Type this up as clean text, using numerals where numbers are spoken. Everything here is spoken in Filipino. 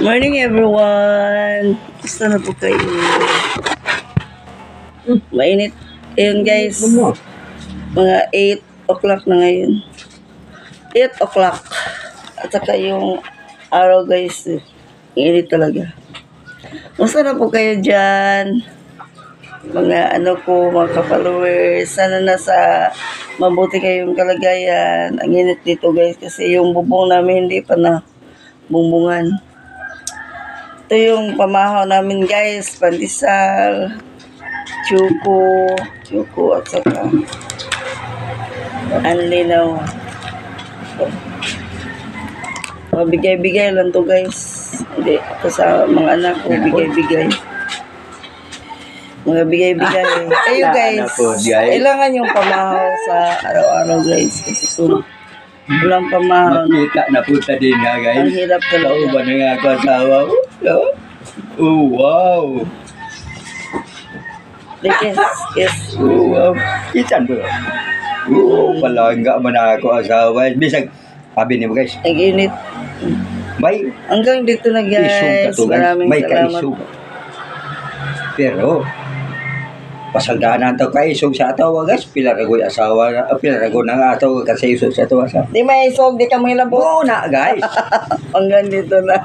Morning everyone! Gusto na po kayo? Mainit. Ayun guys, mga 8 o'clock na ngayon. 8 o'clock. At saka yung araw guys, init talaga. Gusto na po kayo dyan? Mga mga ka-followers, sana nasa mabuti kayong kalagayan. Ang init dito guys kasi yung bubong namin hindi pa na bumbungan. Ito yung pamahaw namin guys, pandesal, chuko at saka anlinaw. Mabigay-bigay lang to guys. Hindi, ako sa mga anak ko, bigay-bigay. Mga bigay-bigay. Kayo guys, kailangan yung pamahaw sa araw-araw guys. Kasi kung walang pamahaw, makita na punta din nga guys. ang hirap talaga. Kauban na nga ako asawa ko. Oh, wow. Yes. Oh, wow. Isan ba? Oh, palangga man ako asawa. Bisag, sabi niyo guys, Nag-init. may Hanggang dito na isong guys. kato guys. Maraming May salamat. kaisong. Pero, pasagdanan to kaisong sa atawa guys. Pilaragoy asawa na. Pilaragoy na nga atawa kasi isong sa atawa sa. Di may isog, di ka may labo. Oo na guys. Hanggang dito na.